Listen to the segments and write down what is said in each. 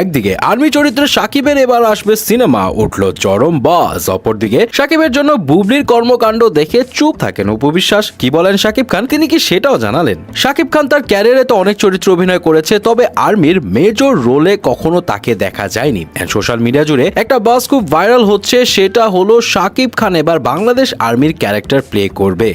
একদিকে আর্মি চরিত্রে শাকিবের এবার আসবে সিনেমা, উঠলো চরম বাজ। অপরদিকে শাকিবের জন্য বুবলির কর্মকাণ্ড দেখে চুপ থাকেন অপু বিশ্বাস। কি বলেন শাকিব খান, তিনি কি সেটাও জানালেন। শাকিব খান তার ক্যারিয়ারে তো অনেক চরিত্র অভিনয় করেছে, তবে আর্মির মেজর রোলে কখনো তাকে দেখা যায়নি। সোশ্যাল মিডিয়া জুড়ে একটা বাজ খুব ভাইরাল হচ্ছে, সেটা হলো শাকিব খান এবার বাংলাদেশ আর্মির ক্যারেক্টার প্লে করবে।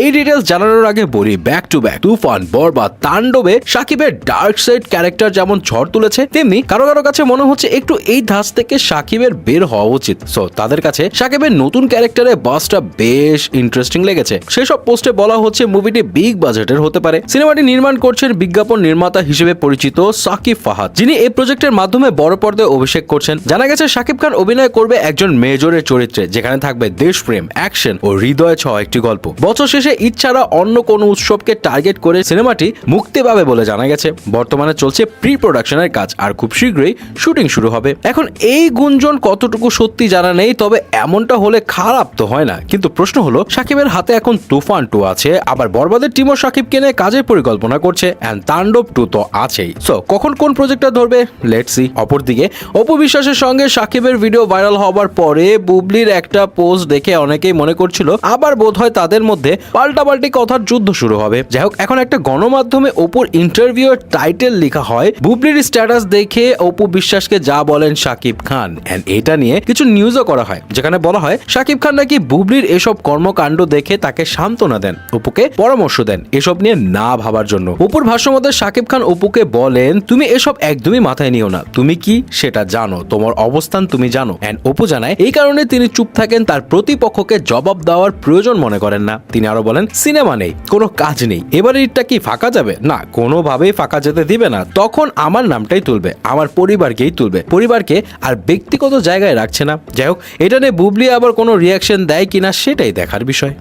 এই ডিটেলস জানানোর আগে বলি, back to back Toofan, Barbaad, তাণ্ডবে শাকিবের ডার্ক সাইড ক্যারেক্টার যেমন ঝড় তুলেছে, তেমনি কারো কারো কাছে মনে হচ্ছে একটু এই ধাঁচ থেকে শাকিবের বের হওয়া উচিত। সো তাদের কাছে শাকিবের নতুন ক্যারেক্টারে বাসটা বেশ ইন্টারেস্টিং লেগেছে। সেসব পোস্টে বলা হচ্ছে মুভিটি বিগ বাজেটের হতে পারে। সিনেমাটি নির্মাণ করছেন বিজ্ঞাপন নির্মাতা হিসেবে পরিচিত সাকিব ফাহাদ, যিনি এই প্রজেক্টের মাধ্যমে বড় পর্দায় অভিষেক করছেন। জানা গেছে শাকিব খান অভিনয় করবে একজন মেজরের চরিত্রে, যেখানে থাকবে দেশপ্রেম, অ্যাকশন ও হৃদয় ছোঁয়া একটি গল্প। বছর শেষে ঈদ ছাড়া অন্য কোনো উৎসবকে টার্গেট করে সিনেমাটি মুক্তি পাবে বলে জানা গেছে। বর্তমানে চলছে প্রি প্রোডাকশনের কাজ, আর খুব শীঘ্রই শুটিং শুরু হবে। এখন এই গুঞ্জন কতটুকু সত্যি জানা নেই, তবে এমনটা হলে খারাপ তো হয় না। কিন্তু প্রশ্ন হলো, শাকিবের হাতে এখন তুফান 2 আছে, আবার বরবাদের টিমও শাকিবকে নিয়ে কাজের পরিকল্পনা করছে, এন্ড তাণ্ডব 2 তো আছেই। সো কখন কোন প্রজেক্টটা ধরবে, লেটস সি। অপরদিকে অপু বিশ্বাসের সঙ্গে শাকিবের ভিডিও ভাইরাল হওয়ার পরে বুবলির একটা পোস্ট দেখে অনেকেই মনে করছিল আবার বোধহয় তাদের মধ্যে পাল্টাপাল্টি কথার যুদ্ধ শুরু হবে। যাই হোক, এখন একটা গণমাধ্যমে অপুর ইন্টারভিউ টাইটেল লেখা হয় বুবলির স্ট্যাটাস দেখে অপু বিশ্বাসকে যা বলেন শাকিব খান, এন্ড এটা নিয়ে কিছু নিউজও করা হয়, যেখানে বলা হয় শাকিব খান নাকি বুবলির এসব কর্মকাণ্ড দেখে তাকে সান্ত্বনা দেন, অপুকে পরামর্শ দেন এসব নিয়ে না ভাবার জন্য। অপুর ভাষ্য মতে শাকিব খান অপুকে বলেন, তুমি এসব একদমই মাথায় নিও না, তুমি কি সেটা জানো, তোমার অবস্থান তুমি জানো। এন্ড অপু জানায় এই কারণে তিনি চুপ থাকেন, তার প্রতিপক্ষকে জবাব দেওয়ার প্রয়োজন মনে করেন না। তিনি আরো বলেন, সিনেমা নেই, কোনো কাজ নেই, এবার ঈদটা কি ফাঁকা যাবে? না, কোনোভাবেই ফাঁকা যেতে দিবে না। তখন আমার নামটাই তুলবে, আমার পরিবারকেই তুলবে, পরিবারকে আর ব্যক্তিগত জায়গায় রাখছে না। যাই হোক, এটা নিয়ে বুবলি আবার কোনো রিয়াকশন দেয় কিনা সেটাই দেখার বিষয়।